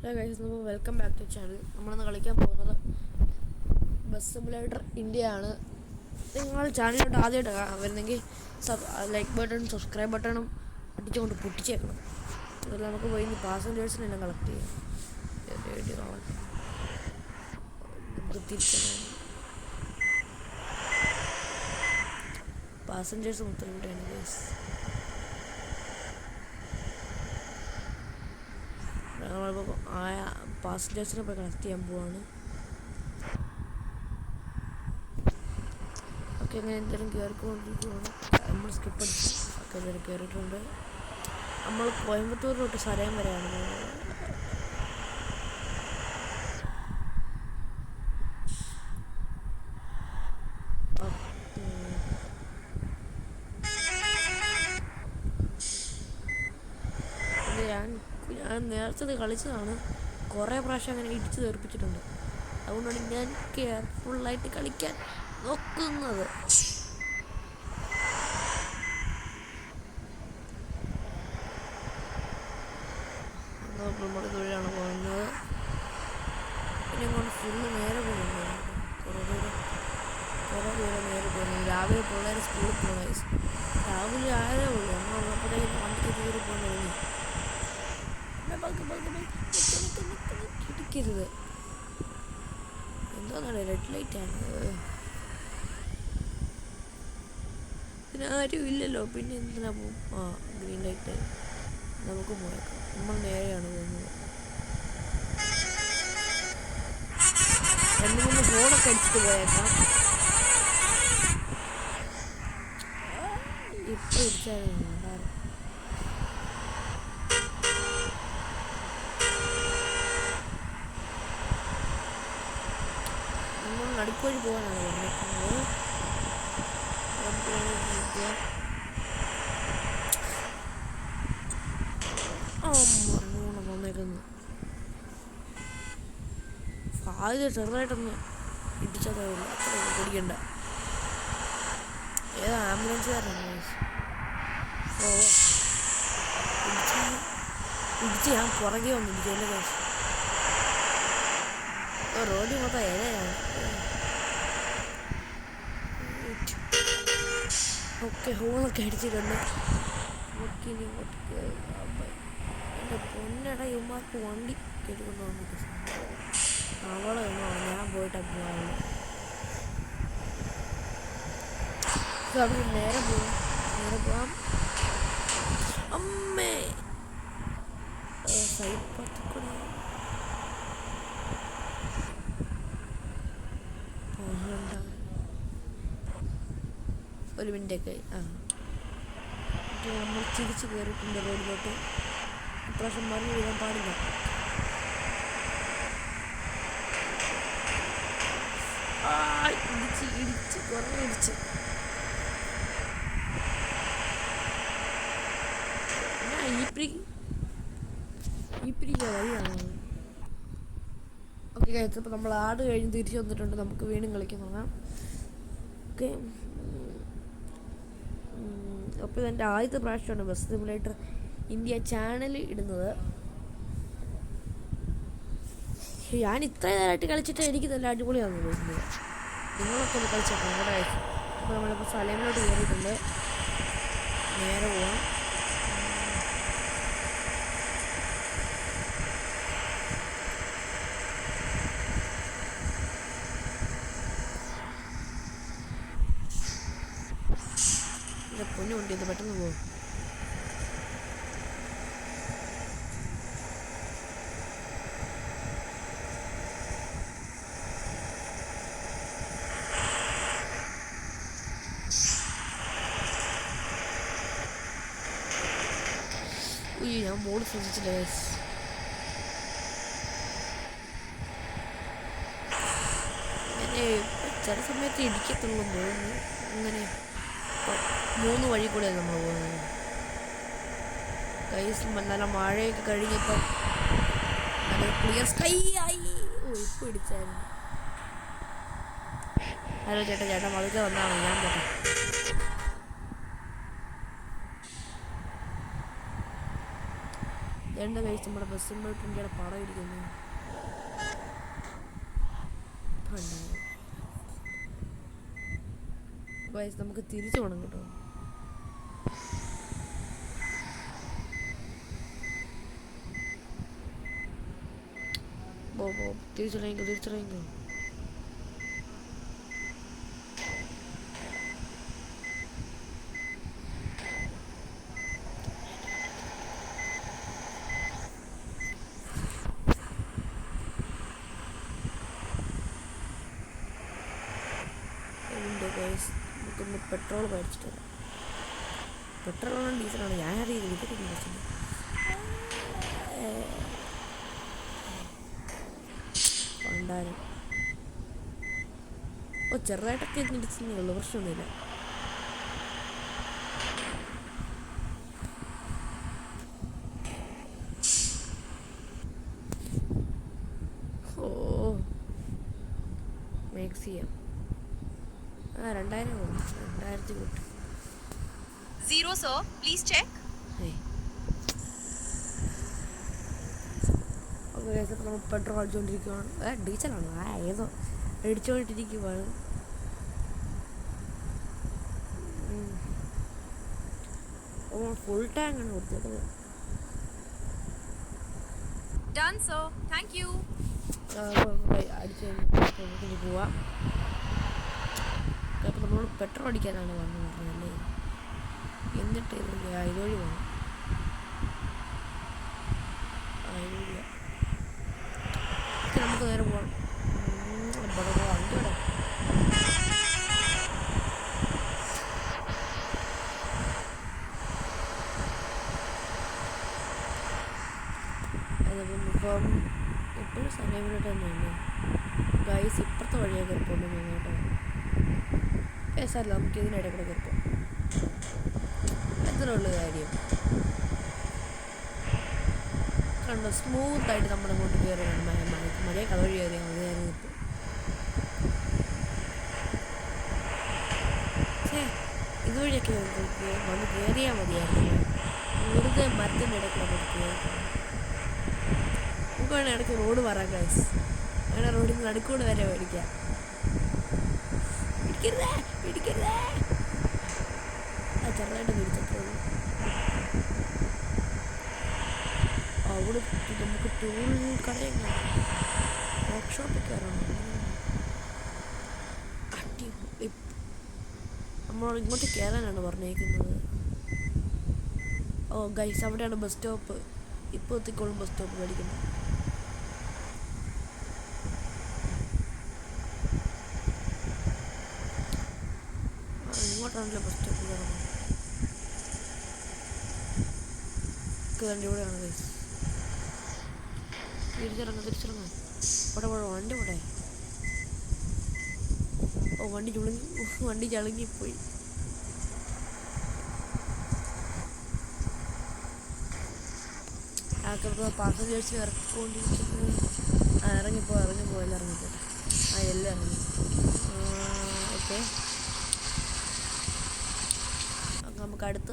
Hello guys, നമുക്ക് welcome back to channel. നമ്മളിന്ന് കളിക്കാൻ പോകുന്നത് ബസ് സിമുലേറ്റർ ഇന്ത്യ ആണ്. നിങ്ങൾ ചാനലിലോട്ട് ആദ്യമായിട്ട് വരുന്നെങ്കിൽ ലൈക്ക് ബട്ടണും സബ്സ്ക്രൈബ് ബട്ടണും അടിച്ചുകൊണ്ട് പൊട്ടിച്ചേക്കണം. അതിൽ നമുക്ക് പോയി പാസഞ്ചേഴ്സിനെല്ലാം കളക്ട് ചെയ്യാം. നമുക്ക് തിരിച്ചു പാസഞ്ചേഴ്സ് മൊത്തം ഇവിടെയാണ് ഗൈസ്. നമ്മളിപ്പോൾ പാസഞ്ചേഴ്സിനെ പോയി കളക്ട് ചെയ്യാൻ പോവാണ്. ഓക്കെ, അങ്ങനെ എന്തെങ്കിലും കയറിക്കൊണ്ടിരിക്കുകയാണ്. നമ്മൾ സ്കിപ്പ് അടിച്ചു. ഓക്കെ, എന്തെങ്കിലും കയറിയിട്ടുണ്ട്. നമ്മൾ കോയമ്പത്തൂർ തൊട്ട് സരയം വരെയാണ് ഞാൻ നേരത്തെ കളിച്ചതാണ്. കുറേ പ്രാവശ്യം അങ്ങനെ ഇടിച്ച് തെറിപ്പിച്ചിട്ടുണ്ട്. അതുകൊണ്ടാണ് ഞാൻ കെയർഫുള്ളായിട്ട് കളിക്കാൻ നോക്കുന്നത്. നമ്മൾ ഇതുവഴിയാണ് പോകുന്നത്. പിന്നെ അങ്ങോട്ട് ഫുള്ള് നേരെ പോകുന്നുണ്ട്. കുറേ ദൂരം നേരെ പോകുന്നു. രാവിലെ പിള്ളേർ സ്കൂളിൽ പോകണം. രാവിലെ ആയതേ ഉള്ളൂ. നമ്മളപ്പോഴത്തേക്ക് വണ്ടിക്ക് കയറി പോകാൻ തുടങ്ങി. ഇടിക്കരുത്. എന്താണെന്നറിയാം, റെഡ് ലൈറ്റാണ്. പിന്നെ ആരും ഇല്ലല്ലോ, പിന്നെ എന്തിനാ പോവും? Green light. നമുക്ക് പോയേക്കാം. നമ്മൾ നേരെയാണ് പോകുന്നത്. 2-3 ഫോണൊക്കെ അടിച്ചിട്ട് പോയേക്കാം. ഇപ്പം ഇടിച്ചായിരുന്നു. നമ്മൾ നടുക്കുവഴി പോകാനാണ് പറഞ്ഞിരിക്കുന്നത്. വന്നേക്കുന്നു. ആദ്യം ചെറുതായിട്ടൊന്ന് ഇടിച്ചതേ ഉള്ളൂ. അത്ര പിടിക്കണ്ട. ഏതാ ആംബുലൻസുകാരാണ്? ഇടിച്ച് ഞാൻ പുറകെ വന്നു ഇടിച്ചല്ലേ കേസ്. റോഡിൽ മൊത്തം ഇലയാണ്. ഒക്കെ ഹോണൊക്കെ അടിച്ചിട്ടുണ്ട്. എൻ്റെ പൊന്നട ഇവന്മാർക്ക് വണ്ടി കേട്ടുകൊണ്ട് വന്നിട്ട് അവളെ ഞാൻ പോയിട്ടാ പോകാറുള്ളൂ. അവിടെ നേരെ പോവാം. അമ്മേ സൈപ്പത്തിക്കൂടെ ഒരു മിനിറ്റൊക്കെ നമ്മൾ തിരിച്ച് കയറിയിട്ടുണ്ട് റോഡിലോട്ട്. ഇപ്രാവശ്യം മറിഞ്ഞ് വീഴാൻ പാടില്ല. ഇടിച്ച് കുറേ ഇടിച്ച്. ഈ പിടിക്കുക വഴിയാണ്. ഓക്കെ ഗൈസ്, ഇപ്പോൾ നമ്മൾ ആട് കഴിഞ്ഞ് തിരിച്ചു വന്നിട്ടുണ്ട്. നമുക്ക് വീണ്ടും കളിക്കാൻ തുടങ്ങാം. ഓക്കെ, അപ്പോൾ ഇതെൻ്റെ ആദ്യത്തെ പ്രാവശ്യമാണ് ബസ് സിമുലേറ്റർ ഇന്ത്യ ചാനൽ ഇടുന്നത്. ഞാൻ ഇത്രയും നേരമായിട്ട് കളിച്ചിട്ട് എനിക്ക് നല്ല അടിപൊളിയാണെന്ന് തോന്നുന്നത്. നിങ്ങളൊക്കെ ഒന്ന് കളിച്ചേക്കാം കേട്ടോ. അപ്പോൾ നമ്മളിപ്പോൾ സലീമിലോട്ട് കയറിയിട്ടുണ്ട്. നേരെ പോവാം. പൊന്നു കൊണ്ടിരുന്ന് പെട്ടെന്ന് പോകും. ഞാൻ മോഡ് ശ്രദ്ധിച്ചില്ല. അങ്ങനെ ചില സമയത്ത് ഇടിക്കത്തുള്ളൂ തോന്നുന്നു. അങ്ങനെ 3 വഴി കൂടെയാണ് നമ്മൾ പോകുന്നത്. ഗൈസ്, നല്ല മഴയൊക്കെ കഴിഞ്ഞപ്പം നല്ല ക്ലിയർ സ്കൈ ആയി. ഇപ്പം ഇടിച്ചായിരുന്നു. ഹലോ ചേട്ടാ മതിക്കെ വന്നാൽ മതി, ഞാൻ പോട്ടെ. എൻ്റെ കഴിച്ച് നമ്മുടെ ബസ് സിമുലേറ്റർ ഇന്ത്യയുടെ പടം ഇരിക്കുന്നു. ഗൈസ് നമുക്ക് തിരിച്ചു പോകണം കേട്ടോ. തിരിച്ചറിയിക്കോ. നമുക്കൊന്ന് പെട്രോൾ മേടിച്ചിട്ട് വരാം. പെട്രോളാണോ ഡീസലാണോ ഞാൻ അറിയില്ല. പണ്ടാരം ചെറുതായിട്ടൊക്കെ ഇടിച്ചേ ഉള്ളൂ, പ്രശ്നമൊന്നുമില്ല. ഓ മാക്സ് ചെയ്യാം. 2000 2000 കിട്ടും. Zero, sir. Please check. നമ്മൾ പെട്രോൾ അടിച്ചുകൊണ്ടിരിക്കുകയാണ്. ഡീസലാണോ? ഏതോ അടിച്ചുകൊണ്ടിരിക്കുകയാണ്. ഫുൾ ടാങ്കാണ് കൊടുത്തത്. Done, sir. Thank you. അടിച്ച് പോവാം. അപ്പോൾ നമ്മളോട് പെട്രോൾ അടിക്കാനാണ് പറഞ്ഞല്ലേ. എന്നിട്ട് ഇതുവഴി പോകണം. നമുക്ക് നേരെ പോകണം. ഇപ്പം എപ്പോഴും സമയമായിട്ട് തന്നെയാണ് ഗൈസ്. ഇപ്പുറത്തെ വഴിയൊക്കെ കയറിപ്പോണ്ട് കേട്ടോ. സാറില്ല, നമുക്ക് ഇതിനിടെ കൂടെ കയറിപ്പോ. എത്ര ഉള്ള കാര്യം കണ്ടോ. സ്മൂത്തായിട്ട് നമ്മൾ അങ്ങോട്ട് കയറിയാണ്. മഴയെ കളവഴി കയറിയാൽ മതി. ഇതുവഴിയൊക്കെ വന്ന് കയറിയാൽ മതിയായിരുന്നു. വെറുതെ മരത്തിൻ്റെ ഇടയ്ക്ക് നമുക്ക് വേണേൽ ഇടയ്ക്ക് റോഡ് പറയാം ഗൈസ്. അങ്ങനെ റോഡിൽ നടുക്കൂടെ വരെ മേടിക്കാം. പിടിക്കരുതേ. ചെറുതായിട്ട് പിടിച്ചിട്ടുള്ളൂ. അവിടെ നമുക്ക് ടൂൾ കടയും വർക്ക്ഷോപ്പിൽ കയറണം. നമ്മളോട് ഇങ്ങോട്ട് കയറാനാണ് പറഞ്ഞേക്കുന്നത്. ഓ ഗൈസ്, അവിടെയാണ് ബസ് സ്റ്റോപ്പ്. ഇപ്പോൾ എത്തിക്കോളും ബസ് സ്റ്റോപ്പ് മേടിക്കുന്നത്. ഇങ്ങോട്ടാണല്ലോ ബസ് സ്റ്റോപ്പ് കയറണം. ഇവിടെയാണ് ഗൈസ്. തിരിച്ചിറങ്ങാം. ഇവിടെ വണ്ടി ഇവിടെ. ഓ വണ്ടി ചളുങ്ങിപ്പോയി. പാസഞ്ചേഴ്സിനെ ഇറക്കിക്കൊണ്ടിരിക്കുന്നത്. ഇറങ്ങിപ്പോ എല്ലാം ഇറങ്ങിപ്പോട്ടെ. എല്ലാം ഇറങ്ങി. ഓക്കെ, നമുക്ക് അടുത്ത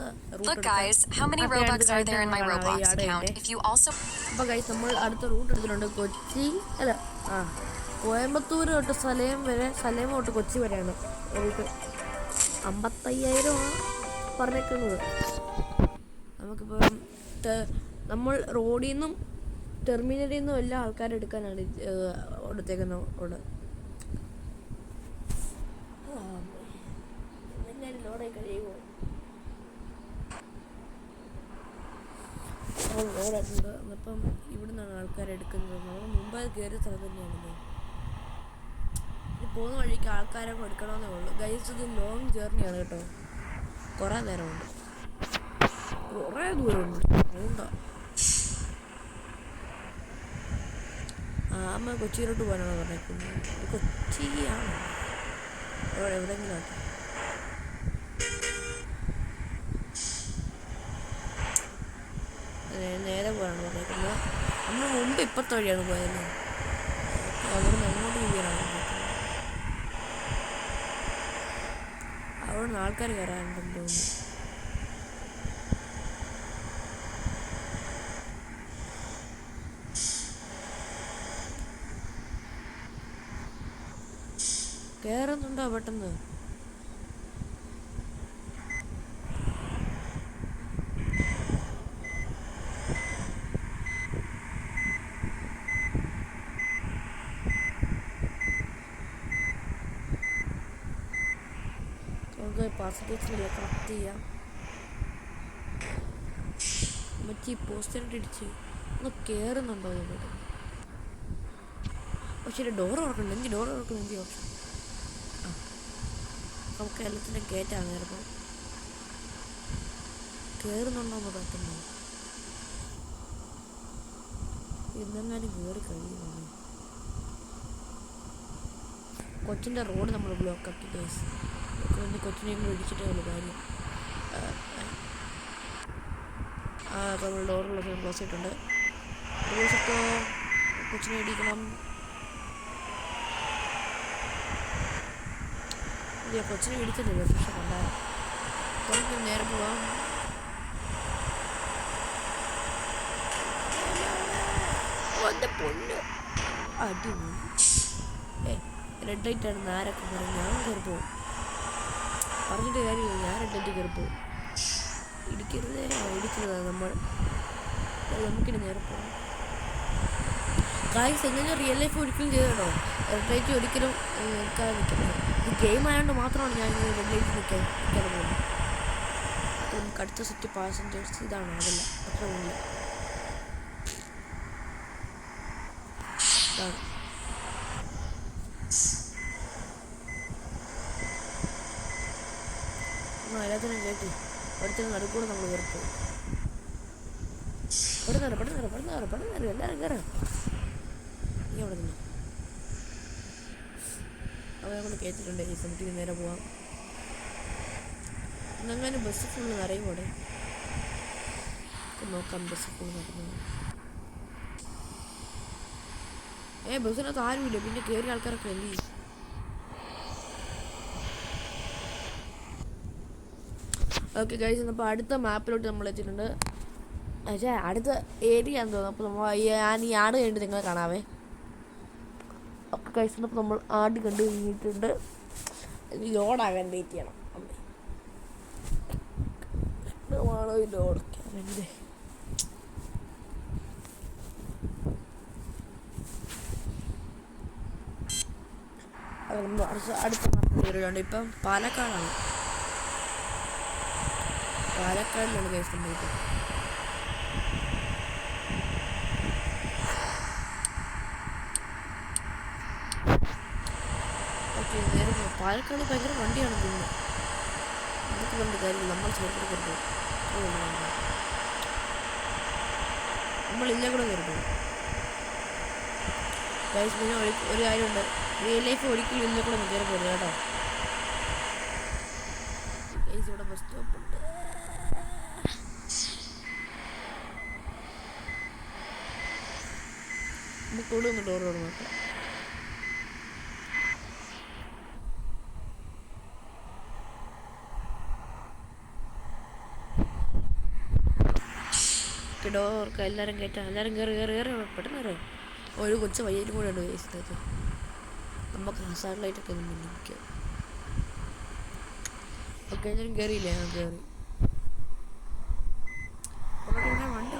അപ്പോൾ ഗൈസ് നമ്മൾ അടുത്ത റൂട്ട് എടുത്തിട്ടുണ്ട്. കൊച്ചി അല്ല കോയമ്പത്തൂർ തൊട്ട് സലേം തൊട്ട് കൊച്ചി വരെയാണ് റൂട്ട്. 55,000 പറഞ്ഞേക്കുന്നത്. നമുക്കിപ്പോൾ നമ്മൾ റോഡിൽ നിന്നും ടെർമിനലിൽ നിന്നും എല്ലാ ആൾക്കാരെടുക്കാനാണ് എടുത്തേക്കുന്ന റോഡ്. ലോഡായി കഴിയുമോ? റോഡുണ്ട്. അപ്പം ഇവിടെ നിന്നാണ് ആൾക്കാരെടുക്കുന്നത്. നമ്മൾ മുമ്പ് കയറിയ സ്ഥലം തന്നെയാണല്ലോ. പോകുന്ന വഴിക്ക് ആൾക്കാരെ എടുക്കണമെന്നേ ഉള്ളൂ ഗൈസ്. ഇത് ലോങ് ജേർണിയാണ് കേട്ടോ. കുറേ നേരമുണ്ട്, കുറേ ദൂരമുണ്ട്. അതുകൊണ്ടാ അമ്മ കൊച്ചിയിലോട്ട് പോകാനാണ് പറഞ്ഞേക്കുന്നത്. കൊച്ചിയാണ് എവിടെയെങ്കിലും ആട്ടെ. നേരെ പോകാനാണ് പറഞ്ഞേക്കുന്നത്. നമ്മൾ മുമ്പ് ഇപ്പത്തെ വഴിയാണ് പോയത്. അവിടെ അങ്ങോട്ട് പോകാനാണ് അവിടെ നിന്ന് ആൾക്കാർ കയറാനുണ്ടെന്ന് തോന്നുന്നു. കയറുന്നുണ്ടോ പെട്ടെന്ന്? നമുക്ക് പാസഞ്ചേഴ്സിനെല്ലാം കറക്റ്റ് ചെയ്യാം. മറ്റേ പോസ്റ്ററിട്ട് ഇടിച്ച് ഒന്ന് കയറുന്നുണ്ടോ പെട്ടെന്ന്? പക്ഷേ ഡോർ തുറക്കണ്ട. എന്ത് ഡോർ തുറക്കുന്നു? എന്ത് ഓപ്ഷൻ? ആ, നമുക്ക് എല്ലാത്തിൻ്റെ ഗേറ്റാണ് ചിലപ്പോൾ. കയറുന്നുണ്ടോന്ന് പറ്റുന്നു. ഇന്നെങ്ങാനും കയറി കഴിയുന്നു. കൊച്ചിൻ്റെ റോഡ് നമ്മൾ ബ്ലോക്ക് ആക്കി കേസ്. കൊച്ചിനെയും കൂടി ഇടിച്ചിട്ടേ ഉള്ളൂ കാര്യം. നമ്മൾ ഡോറിലൊക്കെ ക്ലോസ് ചെയ്തിട്ടുണ്ട്. കൊച്ചിനെ ഇടിക്കണം. ഇല്ല, കൊച്ചിനെ ഇടിക്കുന്നില്ല. പക്ഷെ കണ്ടാൽ നമുക്ക് നേരെ പോവാം. എൻ്റെ പൊന്ന് അടിപൊളി. റെഡ് ലൈറ്റ് ആണ് ആരൊക്കെ പറയും. ഞാൻ കയറി പോവും. പറഞ്ഞിട്ട് കാര്യമില്ല, ഞാൻ റെഡ് ലൈറ്റ് കയറി പോവും. ഇടിക്കുന്നതാണ് നമുക്കിനി നേരെ പോകാം. ഗായ്സ്, എങ്ങനെ റിയൽ ലൈഫ് ഒരിക്കലും ചെയ്തോ? റെഡ് ലൈറ്റ് ഒരിക്കലും നിൽക്കാതെ നിൽക്കുന്നത്. ഇത് ഗെയിം ആയതുകൊണ്ട് മാത്രമാണ് ഞാൻ റെഡ് ലൈറ്റ് നിൽക്കാതെ പോകുന്നത്. അപ്പോൾ നമുക്ക് അടുത്ത സെറ്റ് പാസഞ്ചേഴ്സ് ഇതാണ്. അതല്ല അത്ര ഉള്ള ഇതാണ്. എല്ലാത്തിനും കേട്ടി ഒരുത്തിനും നടുക്കൂടെ നമ്മൾ കയറിപ്പോയി. പെട്ടെന്ന് എല്ലാവരും കയറാം. നീ അവിടെ നിന്ന് അവരെ കൊണ്ട് കയറ്റിട്ടുണ്ട്. ഈ സമയത്ത് നേരെ പോവാം. ഇന്നങ്ങനെ ബസ് ഫുള്ള് നിറയും. കൂടെ നോക്കാം ബസ് ഫുള്ള് നിറഞ്ഞു. ബസ്സിനകത്ത് ആരുമില്ല. പിന്നെ കയറിയ ആൾക്കാരൊക്കെ എന്ത് ചെയ്യും? ഓക്കെ ഗൈസ്, അപ്പോൾ അടുത്ത മാപ്പിലോട്ട് നമ്മൾ എത്തിയിട്ടുണ്ട്. പക്ഷേ അടുത്ത ഏരിയ ആണെന്ന് തോന്നുന്നു. അപ്പോൾ ഞാൻ ഈ ആട് കഴിഞ്ഞിട്ട് നിങ്ങളെ കാണാവേ. ഓക്കെ ഗൈസ്, അപ്പോൾ നമ്മൾ ആട് കണ്ടു കഴിഞ്ഞിട്ടുണ്ട്. ലോഡാകാൻ വെയിറ്റ് ചെയ്യണം. ആണോ ഈ ലോഡൊക്കെ വേണ്ടേ? നമ്മൾ അടുത്ത മാപ്പിലോട്ട് ഇപ്പം പാലക്കാടാണ്. പാലക്കാടിലാണ് കേസ് സംഭവിച്ചത്. ഓക്കെ, നേരെ പാലക്കാട് ഭയങ്കര വണ്ടിയാണ് തോന്നുന്നു. നമുക്ക് കണ്ട് കാര്യമില്ല. നമ്മൾ ചേർത്ത് കരുത്. നമ്മൾ ഇല്ല കൂടെ കരുത്. ഗൈസ്, പിന്നെ ഒരു കാര്യമുണ്ട്. റിയൽ ലൈഫ് ഒരിക്കലും ഇല്ല കൂടെ കയറി പോരുത് കേട്ടോ. ഗൈസ്, ഇവിടെ ബസ് സ്റ്റോപ്പ് ഉണ്ട്. നമുക്ക് ഇവിടെ ഒന്ന് ഡോർ നോക്കാം. ഡോർക്ക് എല്ലാവരും കയറ്റാം. എല്ലാവരും കയറി പെട്ടെന്ന് കയറി. ഒരു കൊച്ചു വയ്യാലും കൂടെ ഉണ്ട് വേസ്റ്റത്. നമുക്ക് ഹസാർഡ് ലൈറ്റൊക്കെ ഒന്ന് നിൽക്കുക. ഓക്കെ, എല്ലാവരും കയറിയില്ലേ? ഞാൻ കയറി. വണ്ടി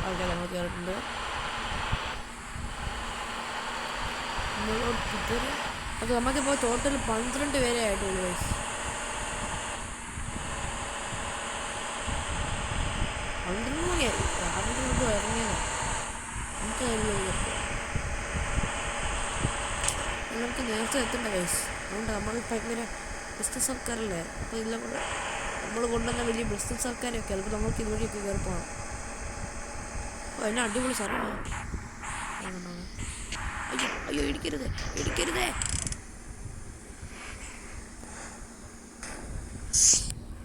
ഓക്കെ, നമ്മൾ കയറിയിട്ടുണ്ട്. ഓക്കെ, നമുക്കിപ്പോൾ ടോട്ടൽ 12 പേരെ ആയിട്ടുള്ളൂ വയസ്സ്. 12 മണിയായി. രാവിലെ കൊണ്ട് ഇറങ്ങിയതാണ്. നമുക്ക് നേരത്തെ എത്തേണ്ട വയസ്സ്. അതുകൊണ്ട് നമ്മളിപ്പോൾ ഇങ്ങനെ ബിസിനസ് ആൾക്കാരല്ലേ. അപ്പോൾ ഇതെല്ലാം കൂടെ നമ്മൾ കൊണ്ടുവന്ന വലിയ ബിസിനസ് ആൾക്കാരൊക്കെ ചിലപ്പോൾ നമുക്ക് ഇതുവഴിയൊക്കെ കയറി പോകണം. അപ്പോൾ അതിന് അടിപൊളി സ്ഥലമാണ്. അയ്യോ ഇടിക്കരുതേ.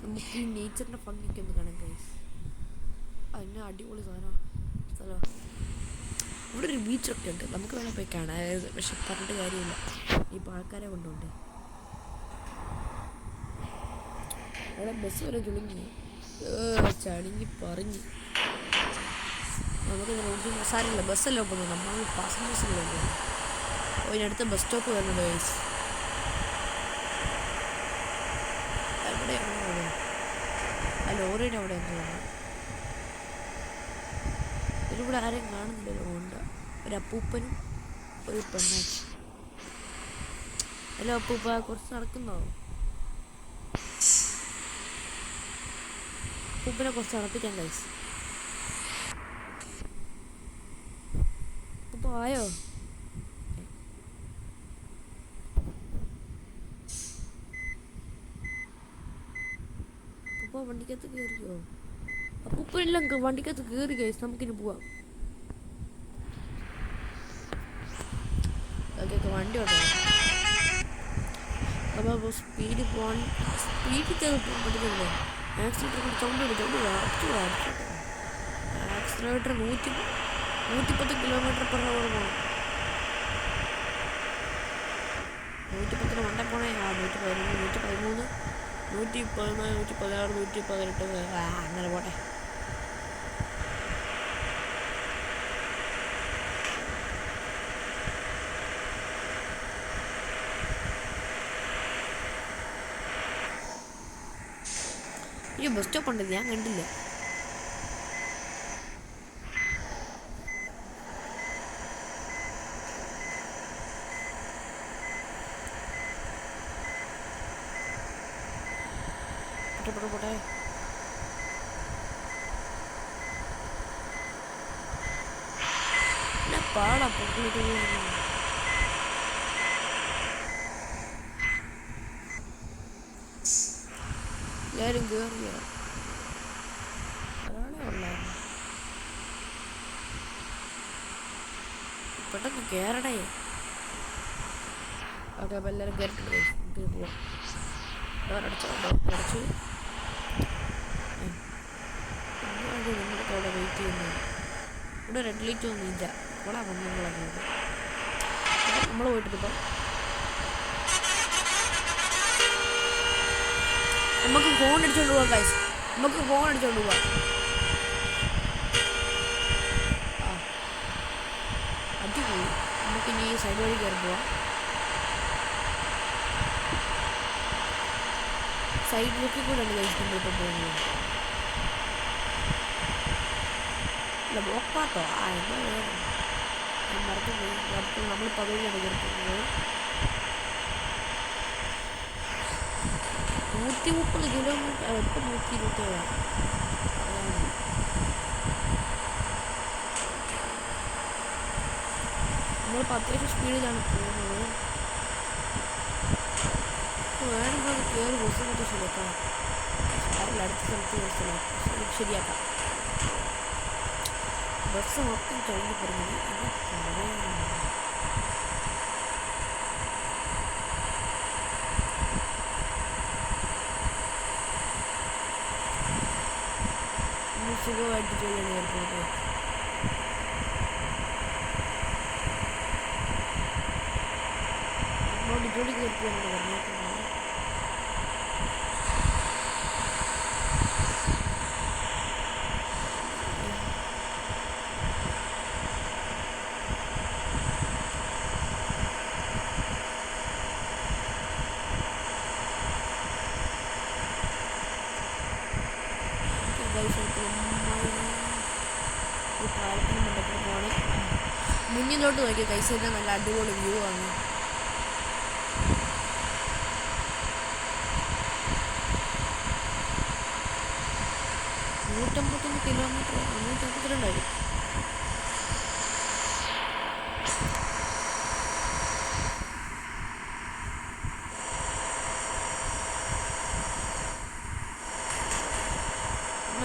നമുക്ക് ഈ നേച്ചറിൻ്റെ ഭംഗിയൊക്കെ ഒന്ന് കാണാൻ കഴിയും. അതിന് അടിപൊളി സ്ഥലമാണ്. ഇവിടെ ഒരു ബീച്ചൊക്കെ ഉണ്ട്. നമുക്ക് വേണം പോയി കാണാം. പക്ഷെ പറഞ്ഞിട്ട് കാര്യമില്ല, ഇപ്പോൾ ആൾക്കാരെ കൊണ്ടുണ്ട്. അവിടെ ബസ് വരെ ചുളുങ്ങി പറഞ്ഞ് നമുക്ക് സാരമില്ല. ബസ്സല്ലേ പോകുന്നത്, നമ്മൾ പാസഞ്ചേഴ്സല്ലേ പോകുന്നത്. ഇതിനടുത്ത് ബസ് സ്റ്റോപ്പ് വരുന്നുണ്ട് ഗൈസ്. എവിടെയാണോ അത്? ആ ലോറിയുടെ അവിടെ എന്താണ്? ഇതിലൂടെ ആരെയും കാണുന്നില്ലല്ലോ. ഉണ്ട് ഒരു അപ്പൂപ്പനും ഒരു പെണ്ണാച്ചി. ഹലോ അപ്പൂപ്പ, കുറച്ച് നടക്കുന്നോ? അപ്പൂപ്പനെ കുറച്ച് നടപ്പിക്കാൻ ഗൈസ്. അപ്പൂപ്പ ആയോ? അപ്പൂപ്പ വണ്ടിക്കകത്ത് കയറിയോ? അപ്പൂപ്പ എല്ലാം വണ്ടിക്കകത്ത് കയറി ഗൈസ്. നമുക്കിനി പോവാം. ഓക്കെ വണ്ടി ഉണ്ടോ? അപ്പോൾ സ്പീഡിൽ പോകാൻ സ്പീഡിൽ പോകാൻ പറ്റുന്നില്ലേ? ആക്സിലേറ്റർ സൗണ്ട് എടുക്കും. ആക്സിലേറ്റർ 110 km/h പോകണം. 110 മണ്ടേ പോണേ. 111, 113, 114, 116, 118 അങ്ങനെ പോട്ടെ. ഈ ബസ് സ്റ്റോപ്പ് ഉണ്ട്, ഞാൻ കണ്ടില്ല. പോട്ടെ പാടാ പൊക്കിട്ട്. എല്ലാരും കേറിയ ഒരാളെ ഉള്ളായിരുന്നു. പെട്ടെന്ന് കേറണേ. ഓക്കെ അപ്പം എല്ലാവരും കയറിട്ടുണ്ട്. പോവാം. ഡോറടച്ചു. നമ്മളൊക്കെ അവിടെ വെയിറ്റ് ചെയ്യുന്നു. ഇവിടെ റെഡ് ലൈറ്റ് ഒന്നും ഇല്ല. ഇവിടെ വന്നങ്ങളൊക്കെ നമ്മൾ പോയിട്ടിപ്പം നമുക്ക് ഫോൺ അടിച്ചോണ്ട് പോവാം ഗൈസ്. നമുക്ക് ഫോൺ അടിച്ചോണ്ട് പോവാം. അടിപൊളി. നമുക്ക് ഇനി ഈ സൈഡ് വഴി കയറി പോവാം. സൈഡിലേക്ക് കൂടെ ഉണ്ട് ഗൈസ് നമ്മളിപ്പോൾ പോകുന്നത്. അല്ല ബ്ലോക്ക് പാട്ടോ? എന്താ വേണം? ഞാൻ മറന്നുപോയി. നമ്മൾ പകുതിയാണ് കയറി പോകുന്നത്. 130 km. ഇപ്പം 127. നമ്മളിപ്പോൾ അത്യാവശ്യം സ്പീഡിലാണ് പോകുന്നത്. വേണമെങ്കിൽ അത് കയറി ബസ് മൊത്തം ശരിയാക്കാം. അടുത്ത സ്ഥലത്ത് ശരിയാക്കാം. ബസ് മൊത്തം കഴിഞ്ഞ് പറഞ്ഞത് സുഖമായിട്ട് ചെയ്യണം എയർപോർട്ട്. നമ്മളോട് ജോലി കയറിപ്പോയെന്ന് പറഞ്ഞേക്കുന്നത്. പാലത്തിന് മണ്ടത്തിൽ പോകണം. മുന്നിലോട്ട് നോക്കിയ കൈസേൻ്റെ നല്ല അടിപൊളി വ്യൂ ആണ്. $152 152.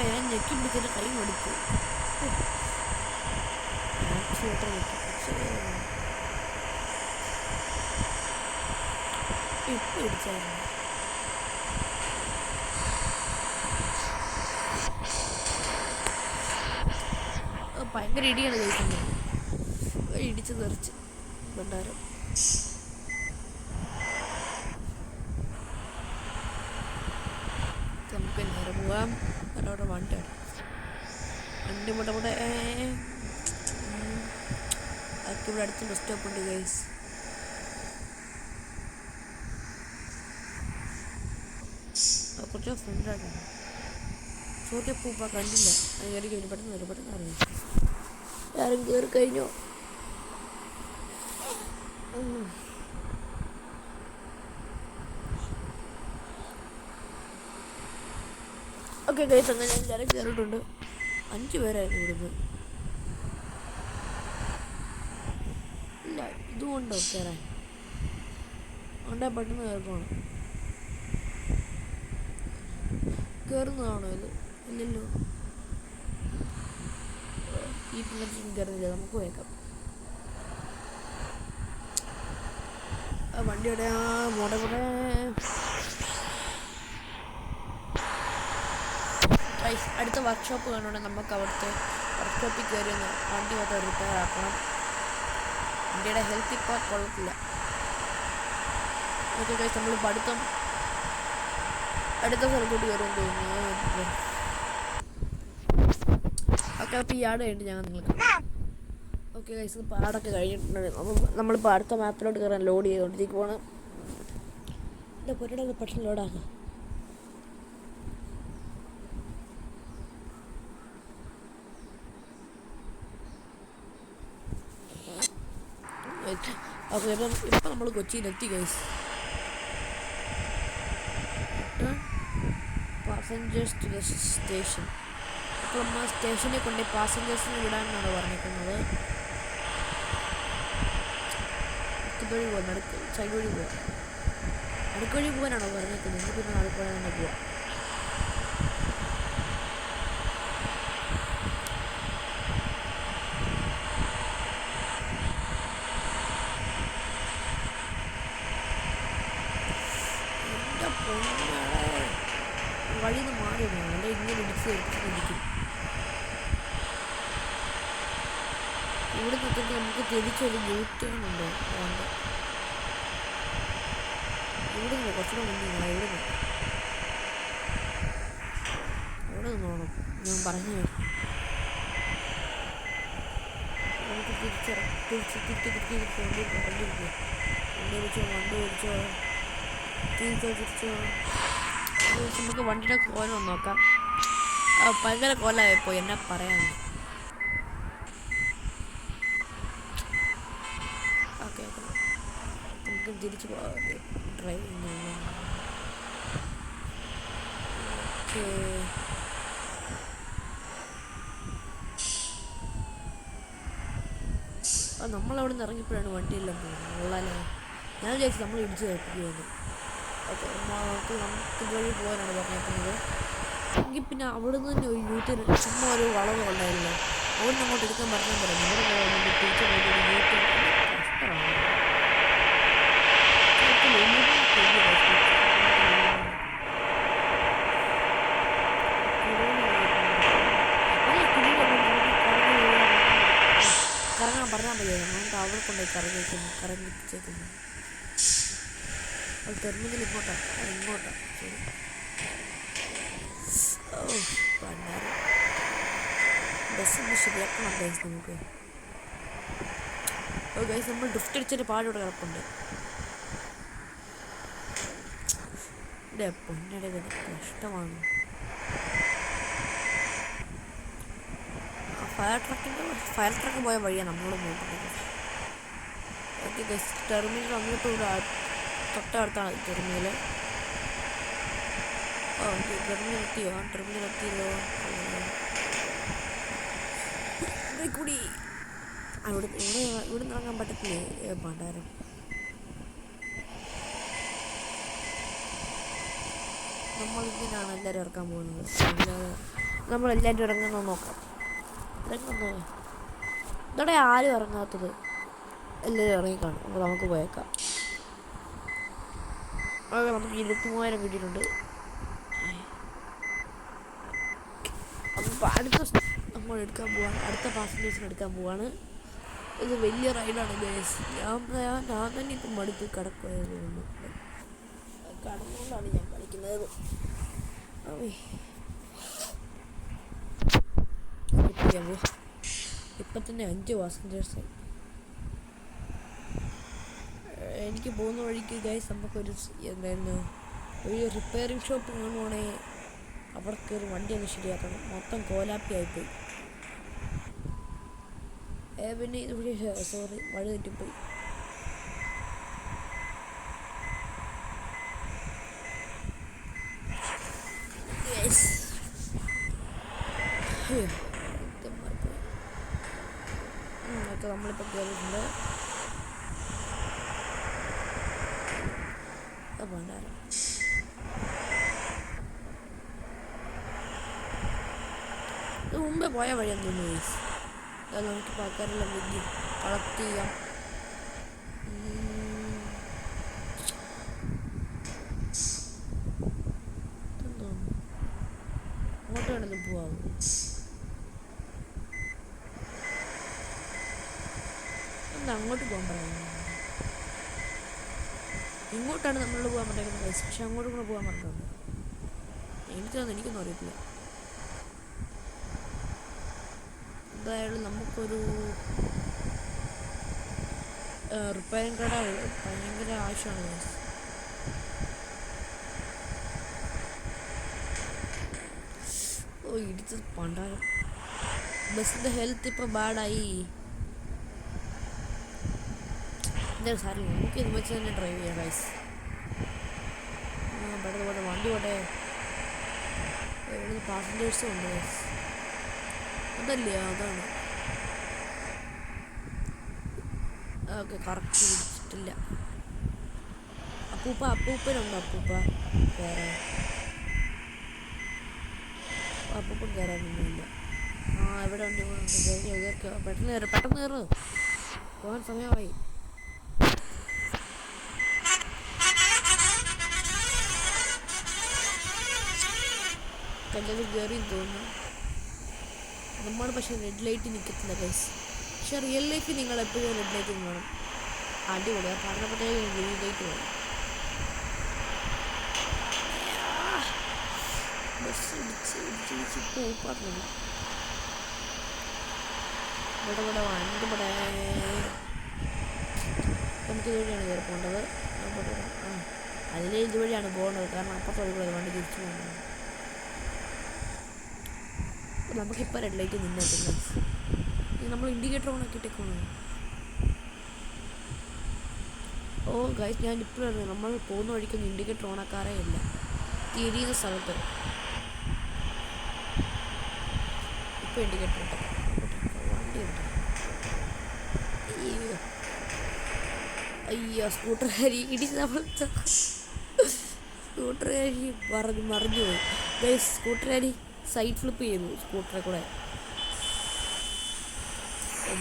ഞാൻ ഞെക്കി പിടിച്ചിട്ട് കൈ മടുത്തു. ആക്സിലേറ്റർ ഇപ്പം ഇടിച്ചായിരുന്നു. ഭയങ്കര ഇടിയാണ് കഴിക്കുന്നത്. ഇടിച്ച് തെറിച്ച് ഭണ്ഡാരം. നമുക്ക് നേരെ പോവാം. അവിടെ വണ്ടിയാണ്. വണ്ടി ഇവിടെ അതൊക്കെ ഇവിടെ അടുത്ത് ബസ് സ്റ്റോപ്പ് ഉണ്ട് ഗൈസ്. കുറച്ച് ഫ്രണ്ടായിട്ടുണ്ട്. ചോറ്റ പൂപ്പ കണ്ടില്ല. കയറി കഴിഞ്ഞു, പെട്ടെന്ന് വരും, പെട്ടെന്ന് അറിയാം. ആരും കയറി കഴിഞ്ഞോ? ഓക്കെ ഗൈസ്, അങ്ങനെ എല്ലാവരും കയറിയിട്ടുണ്ട്. 5 പേരായിരുന്നു ഇവിടുന്ന്. ഇല്ല, ഇതുകൊണ്ടോ കയറാൻ? അതുകൊണ്ടാ പെട്ടെന്ന് കയറിപ്പോണം. കയറുന്നതാണോ ഇത്? ഇല്ലല്ലോ, ഈ പിള്ളേർക്കും കയറുന്നില്ല. നമുക്ക് പോയേക്കാം. വണ്ടിയുടെ മോടെ കൂടെ അടുത്ത വർക്ക്ഷോപ്പ് കാണുന്നുണ്ട്. നമുക്ക് അവിടുത്തെ വർക്ക്ഷോപ്പിൽ കയറി ഒന്ന് വണ്ടി മൊത്തം റിപ്പയർ ആക്കണം. വണ്ടിയുടെ ഹെൽത്ത് ഇപ്പോൾ കൊള്ളത്തില്ല. ഓക്കെ ഗൈസ്, നമ്മൾ അടുത്ത സ്ഥലത്തോട്ട് കയറുമെന്ന് തോന്നുന്നു. ഓക്കെ, അപ്പോൾ ഈ ആട് കഴിഞ്ഞിട്ട് ഞങ്ങൾ നിങ്ങൾക്ക് ഓക്കെ ഗൈസ്, പാടൊക്കെ കഴിഞ്ഞിട്ടുണ്ട്. നമ്മളിപ്പോൾ അടുത്ത മാപ്പിലോട്ട് കയറാൻ ലോഡ് ചെയ്തുകൊണ്ടിരിക്കും പോകണം. എൻ്റെ പൊരയുടെ പെട്ടെന്ന് ലോഡാക്കാം. ഓക്കെ, ഇപ്പം നമ്മൾ കൊച്ചിയിലെത്തി guys. Passengers to the station. അപ്പോൾ നമ്മൾ സ്റ്റേഷനിൽ കൊണ്ട് പാസഞ്ചേഴ്സിനെ വിടാനാണ് പറഞ്ഞിരിക്കുന്നത്. ഇതുവഴി പോകാം, സൈഡ് വഴി പോവാം. അടുക്ക് വഴി പോകാനാണോ പറഞ്ഞിരിക്കുന്നത്? എനിക്ക് പിന്നെ അടുക്കള തന്നെ പോവാം. വഴി നിന്ന് മാറി പോകണം, അല്ലെ ഇങ്ങനെ ഇടിച്ചിരിക്കും. ഇവിടെ നിൽക്കുന്നത് നമുക്ക് തിരിച്ചൊരു യൂട്ടേണുണ്ടോ? വേണ്ട, ഇവിടെ നിന്ന് കുറച്ചുകൂടെ മുന്നിൽ ഇവിടെ നിന്നോണം. ഞാൻ പറഞ്ഞു നമുക്ക് തിരിച്ച് വണ്ടി തിരിച്ചോ. നമുക്ക് വണ്ടിയുടെ കോലം ഒന്ന് നോക്കാം. ഭയങ്കര കോലമായിപ്പോയി, എന്നാ പറയാൻ. ഓക്കെ, നമുക്ക് തിരിച്ച് ഡ്രൈവ് ചെയ്യുന്നു. ഓക്കെ, നമ്മളവിടെ നിന്ന് ഇറങ്ങിയപ്പോഴാണ് വണ്ടിയെല്ലാം പോകുന്നത്. ഉള്ളാലേ, ഞാൻ വിചാരിച്ചു നമ്മൾ ഇടിച്ച് കയറ്റിക്കുമെന്ന്. ഓക്കെ, നമുക്ക് വഴി പോകാനാണ് പറഞ്ഞേക്കുന്നത്. എങ്കിൽ പിന്നെ അവിടെ നിന്ന് തന്നെ ഒരു യൂട്ടേൺ, ചുമ്മാ ഒരു വളവ് ഉണ്ടായില്ലോ, അവിടെ നിന്ന് അങ്ങോട്ട് എടുക്കാൻ പറഞ്ഞാൽ പറയാം. ഇവിടെ പോകുന്നത് തിരിച്ചു പോയിട്ട് ഒരു യൂട്ടേൺ കഷ്ടമാണ്. കറങ്ങാൻ പറഞ്ഞാൽ മതിയായിരുന്നു. നമുക്ക് അവിടെ കൊണ്ടുപോയി കറങ്ങിച്ചേക്കുന്നു. അത് ടെർമിനൽ ഇങ്ങോട്ടാ ശരി. പണ്ടാരം ബസ്സൊന്ന് ശരിയാക്കണം ഗൈസ് നമുക്ക്. ഗൈസ്, നമ്മൾ ഡ്രിഫ്റ്റ് അടിച്ചൊരു പാടിവിടെ കിടപ്പുണ്ട്. ഇവിടെ പൊന്നടെ കഷ്ടമാണ്. ഫയർ ട്രക്ക് പോയ വഴിയാണ് നമ്മൾ നോക്കുന്നത്. ഓക്കെ ഗൈസ്, ടെർമിനൽ അങ്ങോട്ട് ഇവിടെ തൊട്ടടുത്താണ് ടെർമിനൽ. ടെർമിനൽ എത്തിയല്ലോ. കൂടി ഇവിടെ നിന്ന് ഇറങ്ങാൻ പറ്റത്തില്ലേ? പണ്ടാരം നമ്മളിങ്ങനെയാണ് എല്ലാവരും ഇറക്കാൻ പോകുന്നത്. നമ്മളെല്ലാവരും ഇറങ്ങുന്നത് നോക്കാം. ഇറങ്ങുന്നത് ഇതോടെ ആരും ഇറങ്ങാത്തത്, എല്ലാവരും ഇറങ്ങിക്കാണും. അപ്പോൾ നമുക്ക് പോയേക്കാം. നമുക്ക് 23,000 കിട്ടിയിട്ടുണ്ട്. അപ്പോൾ നമ്മൾ എടുക്കാൻ പോവാണ്, അടുത്ത പാസഞ്ചേഴ്സിന് എടുക്കാൻ പോവാണ്. ഇത് വലിയ റൈഡാണ് ഗൈസ്. ഞാൻ തന്നെ ഇപ്പം മടുത്ത് കിടക്കുമായിരുന്നു. കടന്നുകൊണ്ടാണ് ഞാൻ കളിക്കുന്നത്. ഇപ്പം തന്നെ 5 പാസഞ്ചേഴ്സ്. എനിക്ക് പോകുന്ന വഴിക്ക് ഗൈസ് നമുക്കൊരു എന്തായിരുന്നു ഒരു റിപ്പയറിങ് ഷോപ്പ് കാണുവാണേ അവിടെ കയറി വണ്ടി ഒന്ന് ശരിയാക്കണം. മൊത്തം കോലാപ്പിയായിപ്പോയി. പിന്നെ ഇവിടെ സോറി വഴി തെറ്റിപ്പോയി. ഒക്കെ നമ്മളിപ്പോൾ കയറിയിട്ടുണ്ട്. ഭണ്ഡാരം ഇത് മുമ്പേ പോയ വഴിയാന്ന് തോന്നുന്നു ഗൈസ്. നമുക്ക് ആൾക്കാരെല്ലാം വലിയ കളക്ട് ചെയ്യാം. അങ്ങോട്ട് വേണമെങ്കിൽ പോവാം. എന്താ അങ്ങോട്ട് പോകാൻ പറയുന്നത്? ഇങ്ങോട്ടാണ് നമ്മളോട് പോകാൻ പറ്റേക്കുന്നത് ഗൈസ്. പക്ഷെ അങ്ങോട്ടും കൂടെ പോകാൻ പറഞ്ഞിട്ടുണ്ട്. എനിക്കൊന്നും അറിയത്തില്ല. എന്തായാലും നമുക്കൊരു റിപ്പയറിങ് കട ഭയങ്കര ആവശ്യമാണ് ഗൈസ്. ഓ ഇടിച്ചത് പണ്ടാരം. ബസ്സിൻ്റെ ഹെൽത്ത് ഇപ്പോൾ ബാഡായി. എന്തായാലും സാറില്ല, നമുക്ക് ഇത് വെച്ച് തന്നെ ഡ്രൈവ് ചെയ്യാം ഗൈസ്. പെട്ടെന്ന് പോട്ടെ, വണ്ടി പോട്ടെ. ഇവിടുന്ന് പാസഞ്ചേഴ്സും ഉണ്ട് ഗൈസ്. അതല്ലേ അതാണ്. ഓക്കെ കറക്റ്റ് പിടിച്ചിട്ടില്ല. അപ്പൂപ്പനുണ്ടോ? അപ്പൂപ്പൻ കയറാനൊന്നുമില്ല. ഇവിടെ ഉണ്ട്. പെട്ടെന്ന് കയറ്. പോകാൻ സമയമായി. കല്ലത് കയറിയും തോന്നുന്നു. നമ്മൾ പക്ഷേ റെഡ് ലൈറ്റ് നിൽക്കത്തില്ല ഗൈസ്. പക്ഷെ റിയൽ ലൈഫിൽ നിങ്ങൾ എപ്പോഴും റെഡ് ലൈറ്റ് വേണം. അടിപൊളിയാ. പറഞ്ഞപ്പോഴത്തേക്ക് ഗ്രീൻ ലൈറ്റ് വേണം. ബസ് ഇടിച്ച് പോപ്പാറുണ്ട്. ഇവിടെ വണ്ടി നമുക്ക് ഇതുവഴിയാണ് കയറി പോകേണ്ടത്. ഇതുവഴിയാണ് പോകേണ്ടത്. കാരണം അപ്പുറത്തോടെ വണ്ടി തിരിച്ചു പോകുന്നത്. നമുക്കിപ്പോൾ റെഡ് ലൈറ്റ് നിന്നിട്ടില്ല. നമ്മൾ ഇൻഡിക്കേറ്റർ ഓൺ ആക്കിയിട്ടേക്കാണ്. ഓ ഗൈസ്, ഞാൻ ഇപ്പോഴാണ് നമ്മൾ പോകുന്ന വഴിക്കൊന്നും ഇൻഡിക്കേറ്റർ ഓൺ ആക്കാറേ ഇല്ല. തിരിയുന്ന സ്ഥലത്ത് ഇപ്പോൾ ഇൻഡിക്കേറ്റർ ഉണ്ട്. വണ്ടി ഉണ്ട്. അയ്യോ സ്കൂട്ടറുകാരി സ്കൂട്ടറുകാരി മറിഞ്ഞു പോയി ഗൈസ്. സ്കൂട്ടറുകാരി സൈഡ് ഫ്ലിപ്പ് ചെയ്തു സ്കൂട്ടറെ കൂടെ.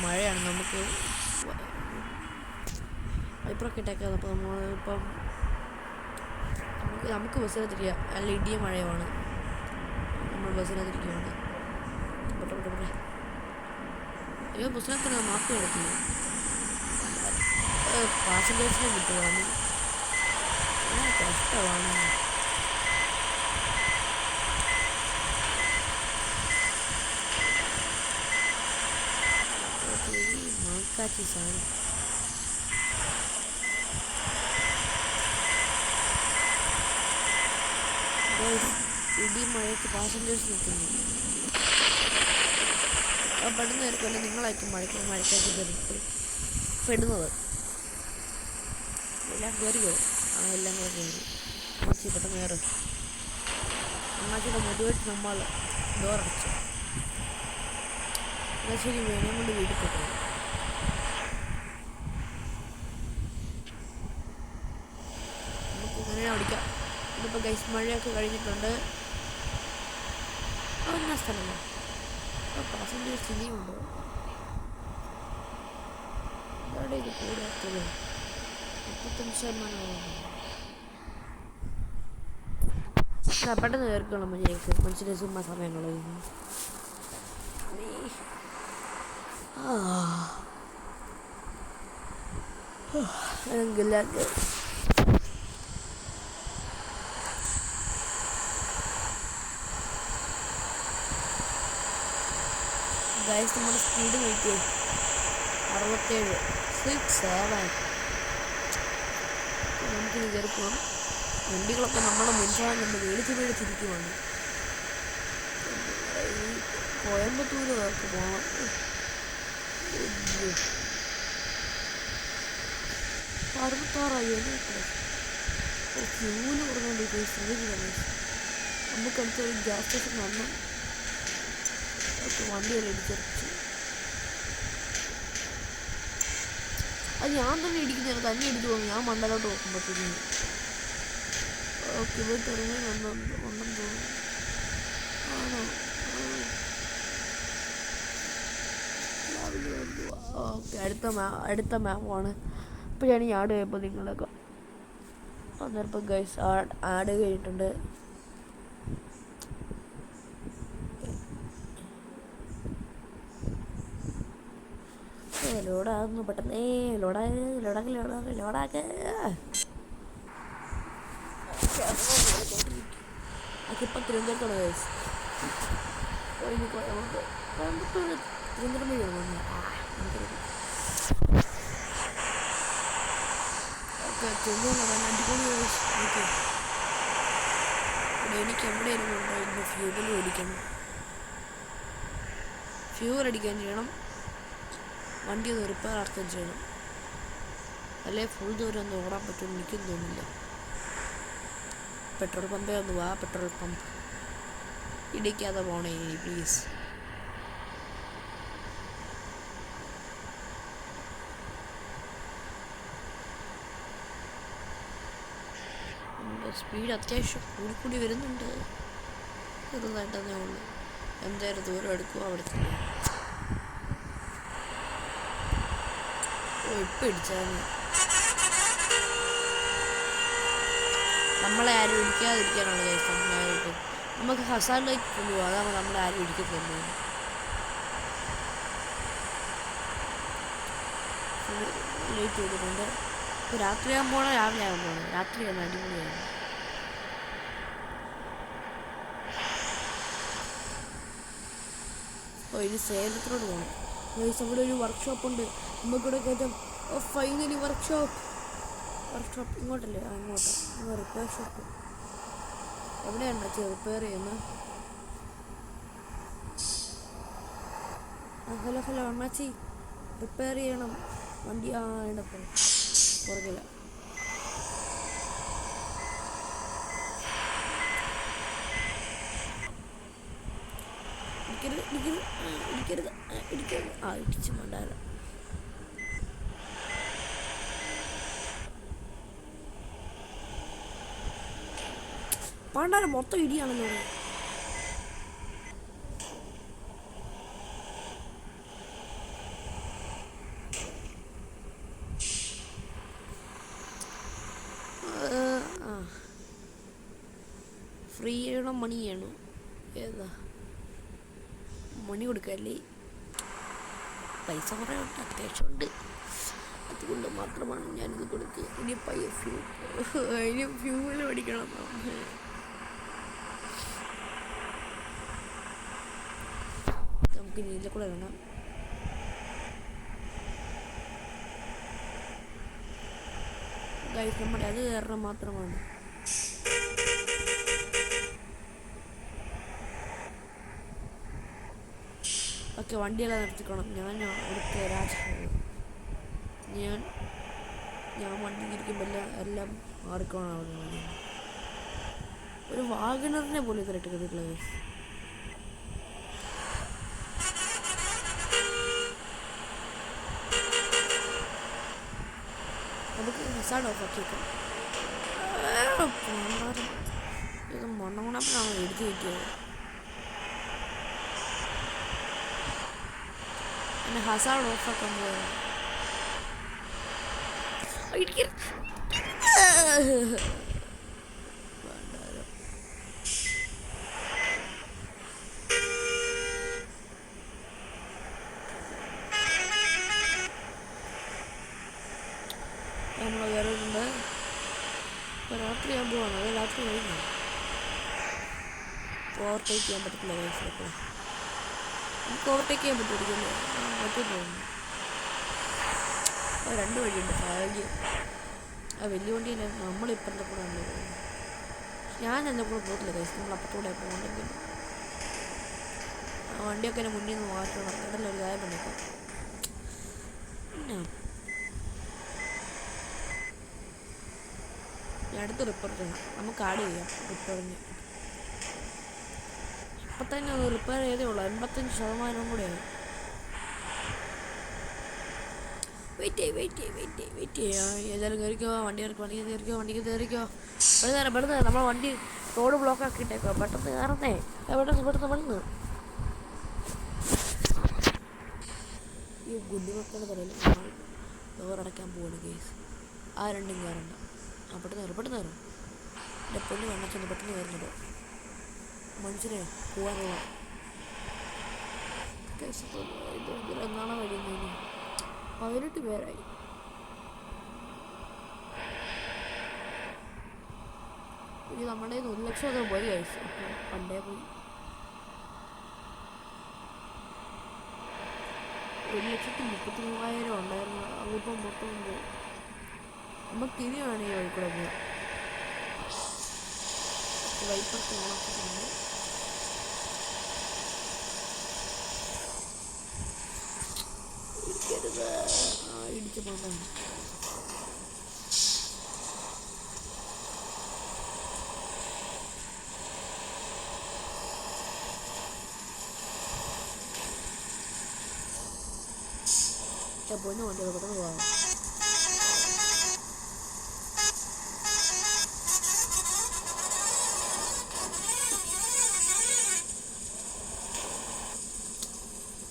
മഴയാണ്. നമുക്ക് വൈപ്പറൊക്കെ ഇട്ടേക്കാതെ. അപ്പോൾ നമ്മളിപ്പം നമുക്ക് ബസ്സിനകത്തിരിക്കുക. നല്ല ഇടിയും മഴയുമാണ്. നമ്മൾ ബസ്സിനകത്തിരിക്കുകയാണ്. അയ്യോ ബസ്സിനകത്ത് മാർക്ക് കിടക്കുന്നു. പാസഞ്ചേഴ്സിനെ കിട്ടുകയാണ്. കഷ്ടമാണ്. മാക്കാച്ചി സാധനം. ഇടി മഴയ്ക്ക് പാസഞ്ചേഴ്സ് നിൽക്കുന്നു. പെടുന്ന ആയിരിക്കുമല്ലോ നിങ്ങളായിരിക്കും മഴയ്ക്കാക്കി പെടുന്നത്. എല്ലാം കയറിയോ? എല്ലാം കൂടെ കയറി. അമ്മച്ചി പെട്ടെന്ന് കയറി. അമ്മച്ചിയുടെ മുതുവായിട്ട് നമ്മൾ ഡോറടച്ചു. എന്നാൽ ശരി, വേണം കൊണ്ട് വീട്ടിൽ പോയി. നമുക്ക് ഇങ്ങനെ ഓടിക്കാം. ഇതിപ്പോൾ ഗൈസ് മഴയൊക്കെ കഴിഞ്ഞിട്ടുണ്ട്. എന്നാ സ്ഥലമോ പാസഞ്ചേഴ്സ് ഇനിയുണ്ടോ? ഇതോടെ ഇത് കൂടാത്തത് 35%. പെട്ടെന്ന് കയറിക്കണം. മനുഷ്യരെ ചുമ്മാ സമയം കളയുന്നു. ഗൈസ് നമ്മുടെ സ്പീഡ് നോക്കിയേ, 67, 67. നമുക്കിത് കയറി പോകാം. വണ്ടികളൊക്കെ നമ്മുടെ മുൻഭാഗം കണ്ട് മേടിച്ചിരിക്കുവാണ്. കോയമ്പത്തൂർ ഒക്കെ പോകണം. അറുപത്താറായി ഫ്യൂല് കൊടുക്കാണ്ട് ശ്രദ്ധിക്കണം. നമുക്കടുത്തൊരു ഗ്യാസ് സ്റ്റേഷൻ വന്നു. വണ്ടി വരെ ഇടിച്ചെറിച്ചു. അത് ഞാൻ തന്നെ ഇടിക്കുന്നതാണ്, തന്നെ ഇടിച്ചു പോകുന്നു. ഞാൻ മണ്ടലോട്ട് നോക്കുമ്പോഴത്തേക്കും ഓക്കെ ഇവിടെ ടെർമിനൽ ഉണ്ടെന്ന് തോന്നുന്നു. ആണോ? ഓക്കെ, അടുത്ത മാപ്പാണ്. അപ്പോൾ ഞാൻ ഈ ആഡ് കഴിയുമ്പോൾ നിങ്ങളൊക്കെ അന്നേരപ്പം ഗൈസ് ആഡ് കഴിഞ്ഞിട്ടുണ്ട്. ലോഡാകുന്നു പെട്ടെന്ന്. ലോഡാക്ക് അതിപ്പോൾ തിരുവനന്തപുരത്താണ് ഗൈസ്. കോയമ്പത്തൂർ തിരുവനന്തപുരം വഴി വരുന്നു. ഓക്കെ, തിരുവനന്തപുരം അടിപൊളി ഗൈസ്. ഓക്കെ, എനിക്ക് എവിടെയായിരുന്നു ഉണ്ടായിരുന്നു ഫ്യൂവൽ മേടിക്കണം. ഫ്യൂവൽ അടിക്കാൻ ചെയ്യണം. വണ്ടി ഒന്ന് റിപ്പയർ ആക്കാൻ ചെയ്യണം. അല്ലേ ഫുൾ ദൂരം ഒന്നും ഓടാൻ പറ്റുമെന്ന് എനിക്കും തോന്നില്ല. പെട്രോൾ പമ്പേ ഒന്ന് വാ. പെട്രോൾ പമ്പ് ഇടിക്കാതെ പോണേ പ്ലീസ്. സ്പീഡ് അത്യാവശ്യം കൂടി വരുന്നുണ്ട്. ചെറുതായിട്ടതേ ഉള്ളൂ. എന്തായാലും ദൂരം എടുക്കുക അവിടെ തന്നെ. ഇപ്പം ഇടിച്ചായിരുന്നു. നമ്മളെ ആരും ഇടിക്കാതിരിക്കാനാണ് കഴിച്ചത്. നമുക്ക് ഹസാർഡിലേക്ക് കൊണ്ടുപോകും. അതാണ് നമ്മളെ ആരും ഇടിക്കുന്നത്. ലേറ്റ് ചെയ്തിട്ടുണ്ട്. ഇപ്പോൾ രാത്രിയാകാൻ പോകണം, രാവിലെ ആകാൻ പോകണം. രാത്രിയാണ് അടിപൊളിയാണ്. അപ്പോൾ ഇനി സേലത്തിലോട്ട് പോകണം. അവിടെ ഒരു വർക്ക്ഷോപ്പുണ്ട്, നമുക്കിവിടെ കയറ്റാം. ഫൈനലി വർക്ക്ഷോപ്പ് ഇങ്ങോട്ടല്ലേ? ഇങ്ങോട്ട് റിപ്പയർ ഷോപ്പ്. എവിടെയാണ് റിപ്പയർ ചെയ്യുന്നത്? ഹലോ അണ്ണാച്ചി, റിപ്പയർ ചെയ്യണം വണ്ടി. ഇടപ്പം പുറകില്ല. ഇടിക്കരുത്. ഇടിച്ചു വേണ്ടാല. പാണ്ടാല മൊത്തം ഇടിയാണല്ലോ. ഫ്രീ ചെയ്യണം, മണി ചെയ്യണം. ഏതാ മണി കൊടുക്കല്ലേ? പൈസ കുറേ ഉണ്ട്, അത്യാവശ്യമുണ്ട്. അതുകൊണ്ട് മാത്രമാണ് ഞാനിത് കൊടുക്കുക. ഇനി ഫ്യൂവൽ മേടിക്കണം. നമുക്ക് ഇതിൽ കൂടെ വേണം. ഗൈസ്, നമ്മുടെ അത് കാരണം മാത്രമാണ്. ഓക്കെ, വണ്ടിയെല്ലാം നിർത്തിക്കണം. ഞാൻ അവിടുത്തെ ഞാൻ വണ്ടി ഇരിക്കുമ്പോൾ എല്ലാം മാറിക്കണം. അവിടെ ഒരു വാഗണറിനെ പോലും ഇത്രയിട്ട് കിട്ടിയിട്ടുള്ളത്. നമുക്ക് ഹസാർഡ് ഓഫ് ആക്കിയേക്കാം. ഇത് മണ്ണുണപ്പിനാണ് എഴുതി വയ്ക്കുന്നത്. എന്നെ ഹസാർഡ് ഓഫ് ആക്കാൻ പോയത്. നമ്മൾ കയറിയിട്ടുണ്ട്. ഇപ്പോൾ രാത്രിയാകുമ്പോഴാണ്. അത് രാത്രി കഴിഞ്ഞു. ഓവർടേക്ക് ചെയ്യാൻ പറ്റത്തില്ല. വയസ്സിലൊക്കെ നമുക്ക് ഓവർടേക്ക് ചെയ്യാൻ പറ്റുമായിരിക്കുമല്ലോ. പറ്റും തോന്നുന്നു. രണ്ട് വഴിയുണ്ട്. ഭാഗ്യം വലിയ വണ്ടിയില്ല. നമ്മളിപ്പുറത്തെ കൂടെ ഉണ്ട്. ഞാൻ എൻ്റെ കൂടെ പോകത്തില്ല ഗൈസ്, നമ്മൾ അപ്പുറത്തൂടെ പോകണ്ടെങ്കിൽ വണ്ടിയൊക്കെ എൻ്റെ മുന്നിൽ നിന്ന് മാറ്റണം. ഇടയിൽ ഒരു കാര്യം പണിക്കാം. പിന്നെ ഞാൻ അടുത്ത് റിപ്പയർ ചെയ്യണം, നമുക്ക് ആഡ് ചെയ്യാം റിപ്പയറിങ്. ഇപ്പം തന്നെ ഒന്ന് റിപ്പയർ ചെയ്തേ ഉള്ളൂ, 85% കൂടെയായി. വെയിറ്റ് ചെയ്യാം. ഏതായാലും കയറിക്കോ, വണ്ടി കയറിക്കോ. പെടുന്നേരം നമ്മൾ വണ്ടി റോഡ് ബ്ലോക്ക് ആക്കിയിട്ടേക്കോ. പെട്ടെന്ന് കയറുന്നേ, പെട്ടെന്ന്. ഈ ഗുഡ് മക്കളുടെ തലയിൽ നമ്മൾ ഡോറടയ്ക്കാൻ പോവാണ് കേസ്. ആ രണ്ടും കയറണ്ട. പെട്ടെന്ന് കയറും. എൻ്റെ പൊന്ന് കണ്ണച്ചൊന്ന് പെട്ടെന്ന് കയറുന്നുണ്ടോ മനുഷ്യനെ പോകാനുള്ള കേസ്. ഇത് എന്നാണ് കഴിയുന്നതിന് 18 പേരായി. ഇത് നമ്മുടെ 1 ലക്ഷം ഒക്കെ പോയി കഴിച്ചു. പണ്ടേ പോയി 1,33,000 ഉണ്ടായിരുന്നു. അതിപ്പം മൊത്തം പോയി. നമുക്ക് ഇനി വേണം ഈ വഴിക്കൂടെ പോകാൻ. വൈപ്പർക്ക് ഓണാക്കിട്ടുണ്ട്. ഇടിച്ച് പോകണ്ട. പൊന്നു വണ്ടി പെട്ടെന്ന് പോകാം.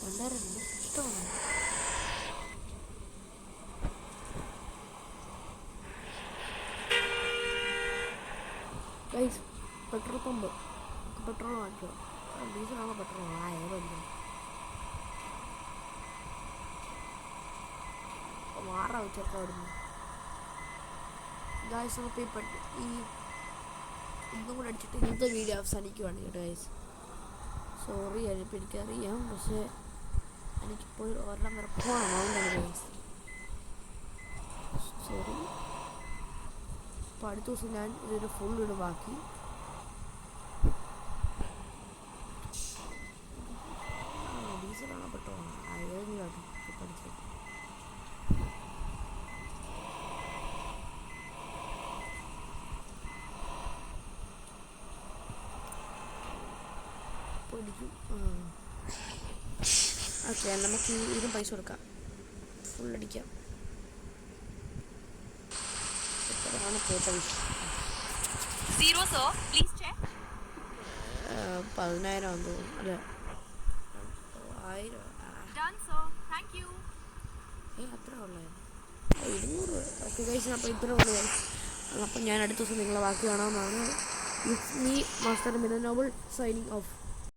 വണ്ടാറുണ്ട് ഇഷ്ടമാണ്. ഗൈസ് പെട്രോൾ പമ്പ്, പെട്രോൾ വാങ്ങിക്കോ. ഡീസലാണോ പെട്രോളാണോ? ഏതല്ലോ മാറാ വെച്ചൊക്കെ അവിടുന്ന്. ഗൈസ് അപ്പോൾ ഈ ഇന്നും കൂടെ അടിച്ചിട്ട് ഇന്നത്തെ വീഡിയോ അവസാനിക്കുവാണ് കേട്ടോ ഗൈസ്. സോറി, അതിപ്പോൾ എനിക്കറിയാം, പക്ഷേ എനിക്കിപ്പോൾ ഒരെണ്ണം വരെ പോകണം. അതുകൊണ്ടാണ് ഗൈസ് സോറി. അപ്പോൾ അടുത്ത ദിവസം ഞാൻ ഇതൊരു ഫുൾ വീട് ബാക്കി. ഡീസലാണോ പെട്രോളാണോ? ഏതെങ്കിലും പഠിച്ചത്. ഓക്കെ, നമുക്ക് ഇതിനും പൈസ കൊടുക്കാം, ഫുൾ അടിക്കാം. എത്രയാണ് ടോട്ടൽ? 10,000 ആണെന്ന് തോന്നുന്നു. അല്ല 1000. അത്ര ഉള്ളായിരുന്നു 200. ഓക്കെ ഗൈസ്, അപ്പോൾ ഇത്ര ഉള്ളു ഗൈസ്. അപ്പം ഞാൻ അടുത്ത ദിവസം നിങ്ങളെ ബാക്കി കാണാവുന്നതാണ്. ഇറ്റ്സ് മീ മാസ്റ്റർ മിനോബിൾ സൈനിങ് ഓഫ്.